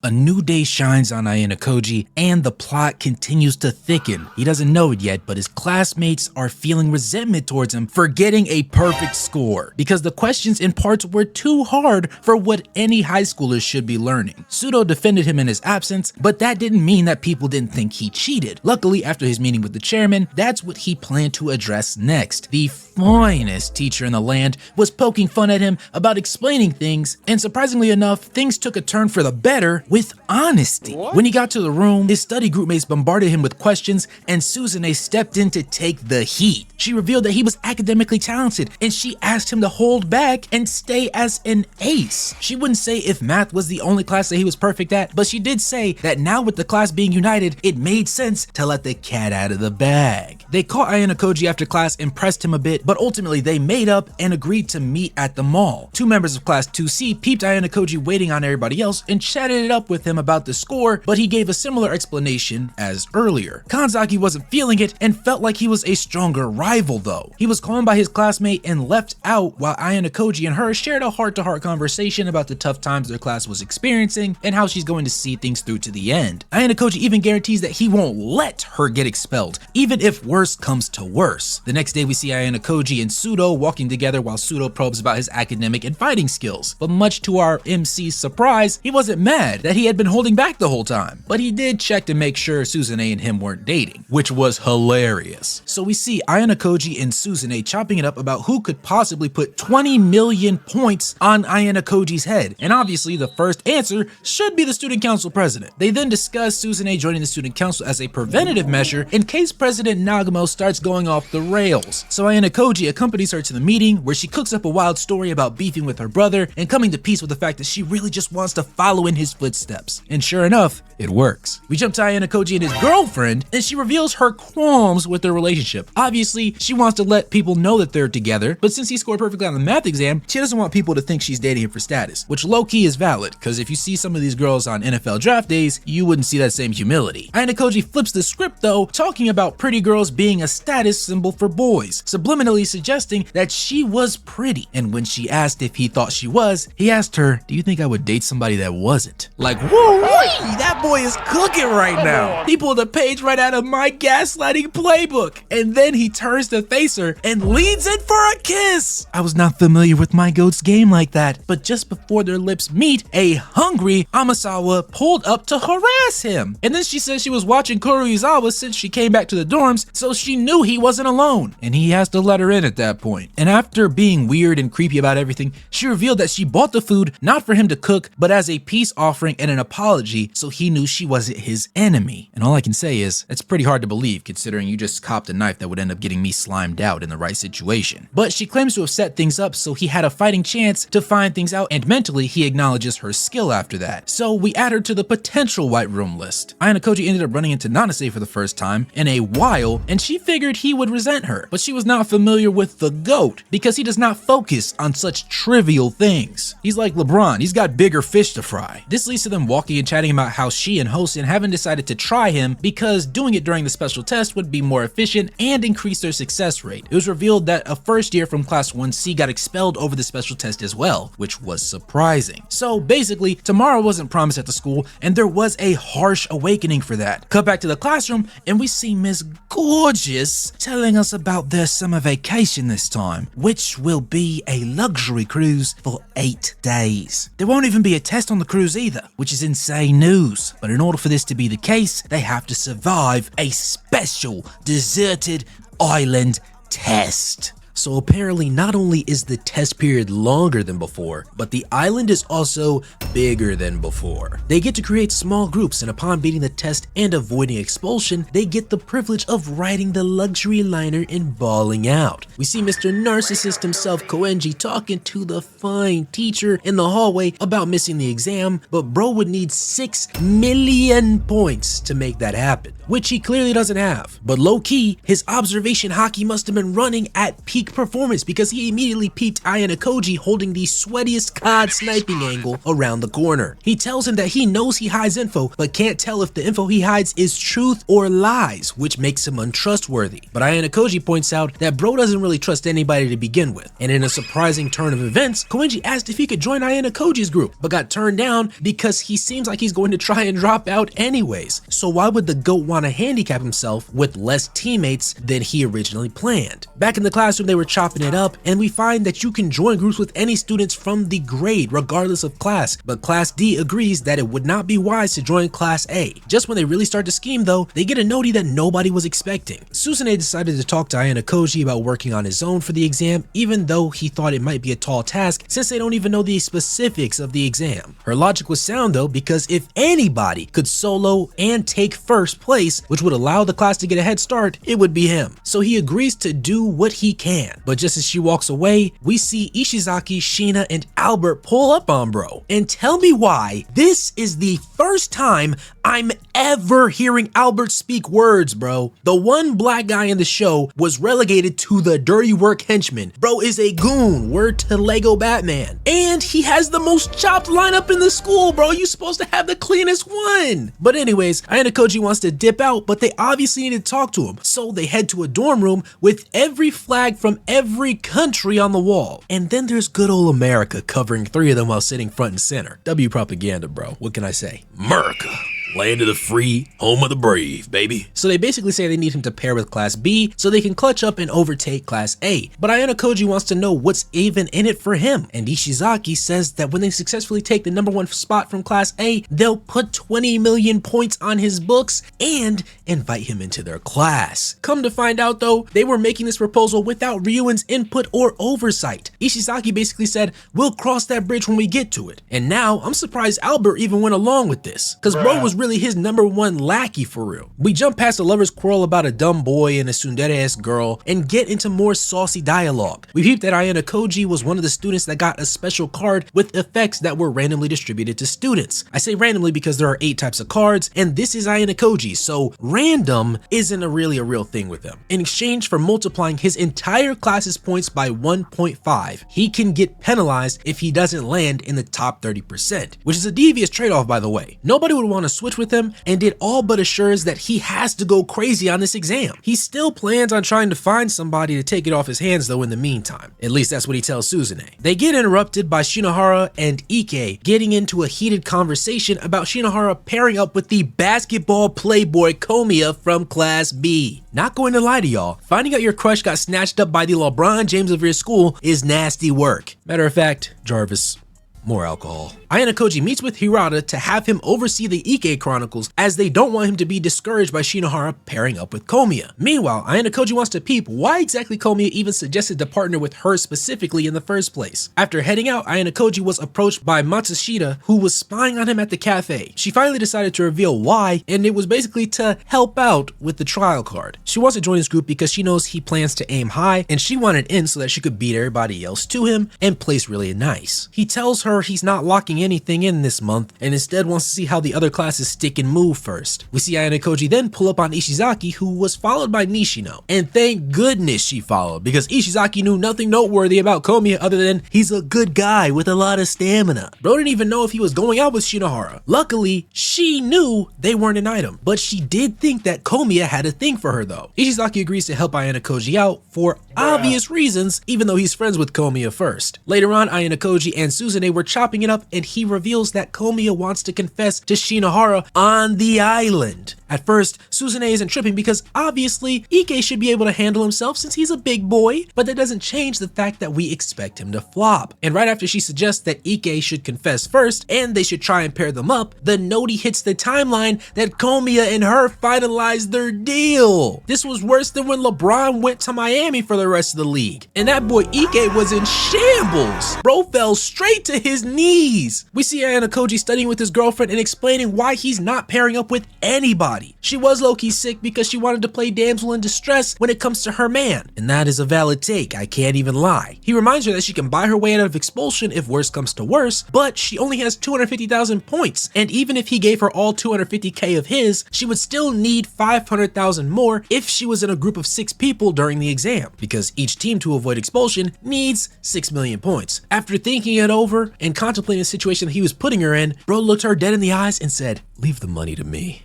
A new day shines on Ayano and the plot continues to thicken. He doesn't know it yet, but his classmates are feeling resentment towards him for getting a perfect score because the questions in parts were too hard for what any high schooler should be learning. Pseudo defended him in his absence, but that didn't mean that people didn't think he cheated. Luckily, after his meeting with the chairman, that's what he planned to address next. The finest teacher in the land was poking fun at him about explaining things, and surprisingly enough, things took a turn for the better with honesty. When he got to the room, his study group mates bombarded him with questions, and Suzune stepped in to take the heat. She revealed that he was academically talented, and she asked him to hold back and stay as an ace. She wouldn't say if math was the only class that he was perfect at, but she did say that now with the class being united, it made sense to let the cat out of the bag. They caught Ayano after class and pressed him a bit, but ultimately they made up and agreed to meet at the mall. Two members of class 2C peeped Ayano waiting on everybody else and chatted it up with him about the score, but he gave a similar explanation as earlier. Kanzaki wasn't feeling it and felt like he was a stronger rival though. He was called by his classmate and left out while Ayano and her shared a heart-to-heart conversation about the tough times their class was experiencing and how she's going to see things through to the end. Ayano even guarantees that he won't let her get expelled, even if worse comes to worse. The next day we see Ayano and Pseudo walking together while Pseudo probes about his academic and fighting skills. But much to our MC's surprise, he wasn't mad that he had been holding back the whole time. But he did check to make sure Suzune and him weren't dating, which was hilarious. So we see Ayano and Suzune chopping it up about who could possibly put 20 million points on Ayano head. And obviously the first answer should be the student council president. They then discuss Suzune joining the student council as a preventative measure in case President Nagamo starts going off the rails. So Ayano accompanies her to the meeting where she cooks up a wild story about beefing with her brother and coming to peace with the fact that she really just wants to follow in his footsteps. And sure enough, it works. We jump to Ayano and his girlfriend, and she reveals her qualms with their relationship. Obviously, she wants to let people know that they're together, but since he scored perfectly on the math exam, she doesn't want people to think she's dating him for status, which low-key is valid, because if you see some of these girls on NFL draft days, you wouldn't see that same humility. Ayano flips the script though, talking about pretty girls being a status symbol for boys, subliminally suggesting that she was pretty. And when she asked if he thought she was, he asked her, "Do you think I would date somebody that wasn't?" Like, whoa, that boy is cooking right now. He pulled a page right out of my gaslighting playbook. And then he turns to face her and leans in for a kiss. I was not familiar with my goat's game like that, but just before their lips meet, a hungry Amasawa pulled up to harass him. And then she said she was watching Kuroizawa since she came back to the dorms, so she knew he wasn't alone. And he has to let her in at that point. And after being weird and creepy about everything, she revealed that she bought the food not for him to cook, but as a peace offering and an apology, so he knew she wasn't his enemy. And all I can say is, it's pretty hard to believe considering you just copped a knife that would end up getting me slimed out in the right situation. But she claims to have set things up so he had a fighting chance to find things out, and mentally he acknowledges her skill after that. So we add her to the potential white room list. Ayano ended up running into Nanase for the first time in a while, and she figured he would resent her, but she was not familiar with the GOAT because he does not focus on such trivial things. He's like LeBron, he's got bigger fish to fry. This leads to them walking and chatting about how she and Hosen haven't decided to try him because doing it during the special test would be more efficient and increase their success rate. It was revealed that a first year from class 1C got expelled over the special test as well, which was surprising. So basically, tomorrow wasn't promised at the school, and there was a harsh awakening for that. Cut back to the classroom, and we see Miss Gorgeous telling us about their summer vacation this time, which will be a luxury cruise for 8 days. There won't even be a test on the cruise either, which is insane news. But in order for this to be the case, they have to survive a special deserted island test. So apparently not only is the test period longer than before, but the island is also bigger than before. They get to create small groups, and upon beating the test and avoiding expulsion, they get the privilege of riding the luxury liner and balling out. We see Mr. Narcissist himself, Koenji, talking to the fine teacher in the hallway about missing the exam, but bro would need 6 million points to make that happen, which he clearly doesn't have. But low-key, his observation hockey must have been running at peak peak performance because he immediately peeped Ayano Koji holding the sweatiest COD sniping angle around the corner. He tells him that he knows he hides info, but can't tell if the info he hides is truth or lies, which makes him untrustworthy. But Ayano Koji points out that bro doesn't really trust anybody to begin with, and in a surprising turn of events, Koenji asked if he could join Ayano Koji's group, but got turned down because he seems like he's going to try and drop out anyways. So why would the GOAT want to handicap himself with less teammates than he originally planned? Back in the classroom, they were chopping it up, and we find that you can join groups with any students from the grade, regardless of class, but Class D agrees that it would not be wise to join Class A. Just when they really start to scheme though, they get a notie that nobody was expecting. Suzune decided to talk to Ayano Koji about working on his own for the exam, even though he thought it might be a tall task since they don't even know the specifics of the exam. Her logic was sound though, because if anybody could solo and take first place, which would allow the class to get a head start, it would be him. So he agrees to do what he can. But just as she walks away, we see Ishizaki, Sheena, and Albert pull up on bro. And tell me why this is the first time I'm ever hearing Albert speak words, bro. The one black guy in the show was relegated to the dirty work henchman. Bro is a goon, word to Lego Batman. And he has the most chopped lineup in the school, bro. You're supposed to have the cleanest one. But anyways, Ayano Koji wants to dip out, but they obviously need to talk to him. So they head to a dorm room with every flag from every country on the wall. And then there's good old America covering 3 of them while sitting front and center. W propaganda, bro. What can I say? America. Land of the free, home of the brave, baby. So they basically say they need him to pair with Class B so they can clutch up and overtake Class A. But Ayano Koji wants to know what's even in it for him. And Ishizaki says that when they successfully take the #1 spot from Class A, they'll put 20 million points on his books and invite him into their class. Come to find out though, they were making this proposal without Ryuin's input or oversight. Ishizaki basically said, we'll cross that bridge when we get to it. And now I'm surprised Albert even went along with this, because bro was really his #1 lackey for real. We jump past a lover's quarrel about a dumb boy and a tsundere-esque girl and get into more saucy dialogue. We peeped that Ayano Koji was one of the students that got a special card with effects that were randomly distributed to students. I say randomly because there are 8 types of cards, and this is Ayano Koji, so random isn't really a real thing with him. In exchange for multiplying his entire class's points by 1.5, he can get penalized if he doesn't land in the top 30%, which is a devious trade-off by the way. Nobody would want to switch with him, and it all but assures that he has to go crazy on this exam. He still plans on trying to find somebody to take it off his hands though in the meantime. At least that's what he tells Suzune. They get interrupted by Shinohara and Ike getting into a heated conversation about Shinohara pairing up with the basketball playboy Komiya from Class B. Not going to lie to y'all, finding out your crush got snatched up by the LeBron James of your school is nasty work. Matter of fact, Jarvis, more alcohol. Ayano Koji meets with Hirata to have him oversee the Ike Chronicles as they don't want him to be discouraged by Shinohara pairing up with Komiya. Meanwhile, Ayano Koji wants to peep why exactly Komiya even suggested to partner with her specifically in the first place. After heading out, Ayano Koji was approached by Matsushita, who was spying on him at the cafe. She finally decided to reveal why, and it was basically to help out with the trial card. She wants to join his group because she knows he plans to aim high, and she wanted in so that she could beat everybody else to him and place really nice. He tells her he's not locking anything in this month and instead wants to see how the other classes stick and move first. We see Ayano Koji then pull up on Ishizaki, who was followed by Nishino, and thank goodness she followed because Ishizaki knew nothing noteworthy about Komiya other than he's a good guy with a lot of stamina. Bro didn't even know if he was going out with Shinohara. Luckily, she knew they weren't an item, but she did think that Komiya had a thing for her though. Ishizaki agrees to help Ayano Koji out for obvious reasons, even though he's friends with Komiya first. Later on, Ayano Koji and Suzune were chopping it up and he reveals that Komiya wants to confess to Shinohara on the island. At first, Suzune isn't tripping because obviously Ike should be able to handle himself since he's a big boy, but that doesn't change the fact that we expect him to flop. And right after she suggests that Ike should confess first and they should try and pair them up, the noti hits the timeline that Komiya and her finalized their deal. This was worse than when LeBron went to Miami for the rest of the league. And that boy Ike was in shambles. Bro fell straight to his knees. We see Ayano studying with his girlfriend and explaining why he's not pairing up with anybody. She was low-key sick because she wanted to play damsel in distress when it comes to her man, and that is a valid take, I can't even lie. He reminds her that she can buy her way out of expulsion if worse comes to worse, but she only has 250,000 points, and even if he gave her all 250k of his, she would still need 500,000 more if she was in a group of 6 people during the exam, because each team to avoid expulsion needs 6 million points. After thinking it over and contemplating the situation that he was putting her in, bro looked her dead in the eyes and said, "Leave the money to me."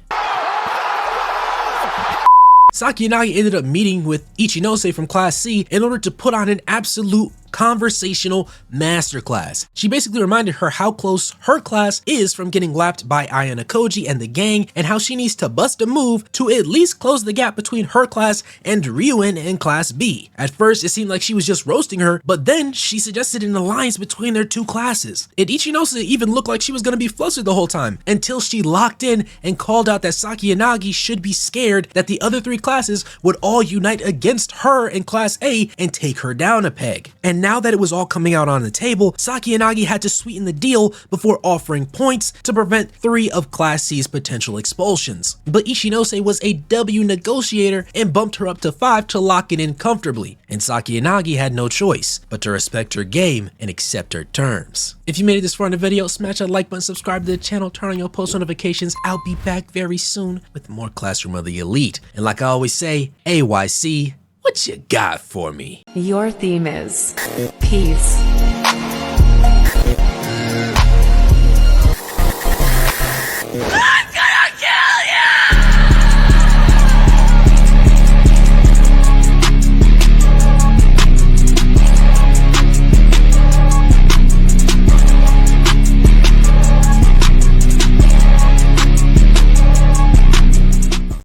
Sakayanagi ended up meeting with Ichinose from Class C in order to put on an absolute conversational masterclass. She basically reminded her how close her class is from getting lapped by Ayano and the gang, and how she needs to bust a move to at least close the gap between her class and Ryuen in Class B. At first, it seemed like she was just roasting her, but then she suggested an alliance between their two classes. And Ichinose even looked like she was going to be flustered the whole time, until she locked in and called out that Sakayanagi should be scared that the other 3 classes would all unite against her in Class A and take her down a peg. And now that it was all coming out on the table, Sakayanagi had to sweeten the deal before offering points to prevent 3 of Class C's potential expulsions. But Ichinose was a W negotiator and bumped her up to 5 to lock it in comfortably, and Sakayanagi had no choice but to respect her game and accept her terms. If you made it this far in the video, smash that like button, subscribe to the channel, turn on your post notifications. I'll be back very soon with more Classroom of the Elite. And like I always say, AYC, what you got for me? Your theme is peace.